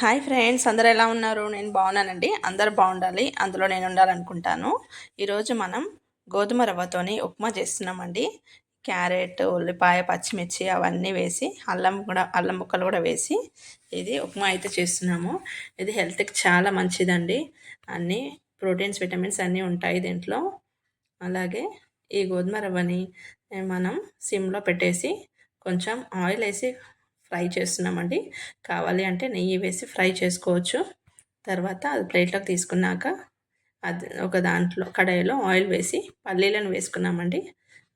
Hi friends, అందరూ ఎలా ఉన్నారు? నేను బాగున్నానండి. అందరూ బాగుండాలి, అందులో నేను ఉండాలనుకుంటాను. ఈరోజు మనం గోధుమ రవ్వతోని ఉప్మా చేస్తున్నామండి. క్యారెట్, ఉల్లిపాయ, పచ్చిమిర్చి అవన్నీ వేసి అల్లం ముక్కలు కూడా వేసి ఇది ఉప్మా అయితే చేస్తున్నాము. ఇది హెల్త్కి చాలా మంచిదండి. అన్నీ ప్రోటీన్స్, విటమిన్స్ అన్నీ ఉంటాయి దీంట్లో. అలాగే ఈ గోధుమ రవ్వని మనం సిమ్లో పెట్టేసి కొంచెం ఆయిల్ వేసి ఫ్రై చేస్తున్నామండి. కావాలి అంటే నెయ్యి వేసి ఫ్రై చేసుకోవచ్చు. తర్వాత అది ప్లేట్లోకి తీసుకున్నాక అది ఒక దాంట్లో కడాయిలో ఆయిల్ వేసి పల్లీలను వేసుకున్నామండి.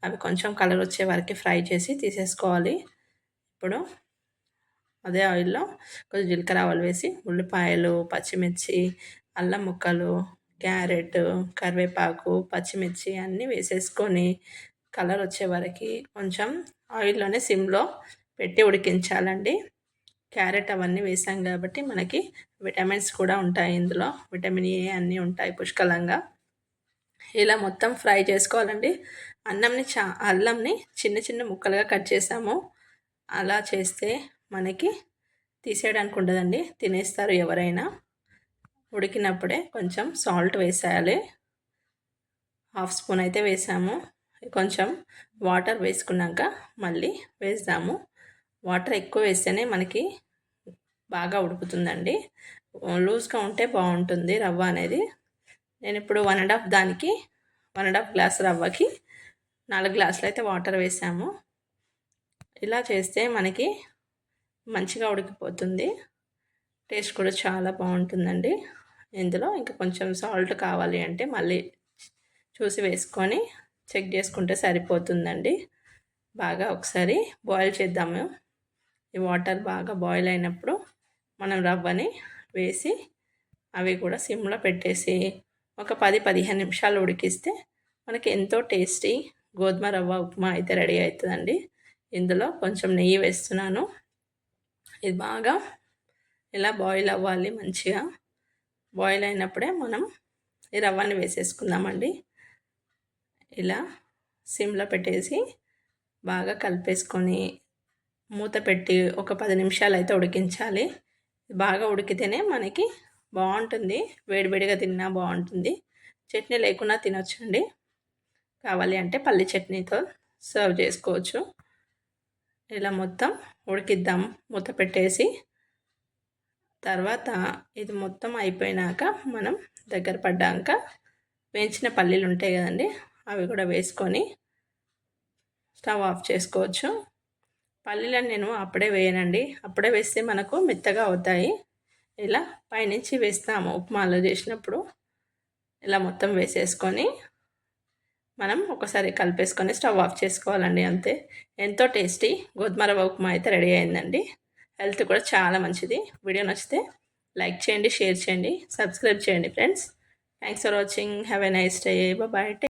అవి కొంచెం కలర్ వచ్చే వరకు ఫ్రై చేసి తీసేసుకోవాలి. ఇప్పుడు అదే ఆయిల్లో కొంచెం జీలకర్ర ఆవాలు వేసి ఉల్లిపాయలు, పచ్చిమిర్చి, అల్లం ముక్కలు, క్యారెట్, కరివేపాకు, పచ్చిమిర్చి అన్నీ వేసేసుకొని కలర్ వచ్చే వరకు కొంచెం ఆయిల్లోనే సిమ్లో పెట్టి ఉడికించాలండి. క్యారెట్ అవన్నీ వేసాం కాబట్టి మనకి విటమిన్స్ కూడా ఉంటాయి ఇందులో. విటమిన్ ఏ అన్నీ ఉంటాయి పుష్కలంగా. ఇలా మొత్తం ఫ్రై చేసుకోవాలండి. అల్లంని చిన్న చిన్న ముక్కలుగా కట్ చేసాము. అలా చేస్తే మనకి తీసేయడానికి ఉండదండి, తినేస్తారు ఎవరైనా. ఉడికినప్పుడే కొంచెం సాల్ట్ వేసేయాలి. 1/2 స్పూన్ అయితే వేసాము. కొంచెం వాటర్ వేసుకున్నాక మళ్ళీ వేద్దాము. వాటర్ ఎక్కువ వేస్తేనే మనకి బాగా ఉడుకుతుందండి. లూజ్గా ఉంటే బాగుంటుంది రవ్వ అనేది. నేను ఇప్పుడు 1.5 గ్లాస్ రవ్వకి 4 గ్లాసులు అయితే వాటర్ వేసాము. ఇలా చేస్తే మనకి మంచిగా ఉడికిపోతుంది. టేస్ట్ కూడా చాలా బాగుంటుందండి. ఇందులో ఇంకా కొంచెం సాల్ట్ కావాలి అంటే మళ్ళీ చూసి వేసుకొని చెక్ చేసుకుంటే సరిపోతుందండి. బాగా ఒకసారి బాయిల్ చేద్దాము. ఈ వాటర్ బాగా బాయిల్ అయినప్పుడు మనం రవ్వని వేసి అవి కూడా సిమ్లో పెట్టేసి ఒక 10-15 నిమిషాలు ఉడికిస్తే మనకి ఎంతో టేస్టీ గోధుమ రవ్వ ఉప్మా అయితే రెడీ అవుతుందండి. ఇందులో కొంచెం నెయ్యి వేస్తున్నాను. ఇది బాగా ఇలా బాయిల్ అవ్వాలి. మంచిగా బాయిల్ అయినప్పుడే మనం ఈ రవ్వని వేసేసుకుందామండి. ఇలా సిమ్లో పెట్టేసి బాగా కలిపేసుకొని మూత పెట్టి ఒక 10 నిమిషాలు అయితే ఉడికించాలి. బాగా ఉడికితేనే మనకి బాగుంటుంది. వేడివేడిగా తిన్నా బాగుంటుంది. చట్నీ లేకుండా తినొచ్చండి. కావాలి అంటే పల్లి చట్నీతో సర్వ్ చేసుకోవచ్చు. ఇలా మొత్తం ఉడికిద్దాం మూత పెట్టేసి. తర్వాత ఇది మొత్తం అయిపోయినాక మనం దగ్గర పడ్డాక వేయించిన పల్లీలు ఉంటాయి కదండి, అవి కూడా వేసుకొని స్టవ్ ఆఫ్ చేసుకోవచ్చు. పల్లీలను నేను అప్పుడే వేయనండి. అప్పుడే వేస్తే మనకు మెత్తగా అవుతాయి. ఇలా పైనుంచి వేస్తాము ఉప్మాలో చేసినప్పుడు. ఇలా మొత్తం వేసేసుకొని మనం ఒకసారి కలిపేసుకొని స్టవ్ ఆఫ్ చేసుకోవాలండి. అంతే. ఎంతో టేస్టీ గోధుమ రవ్వ ఉప్మా అయితే రెడీ అయిందండి. హెల్త్ కూడా చాలా మంచిది. వీడియో నచ్చితే లైక్ చేయండి, షేర్ చేయండి, సబ్స్క్రైబ్ చేయండి friends. Thanks for watching. Have a nice day. Bye.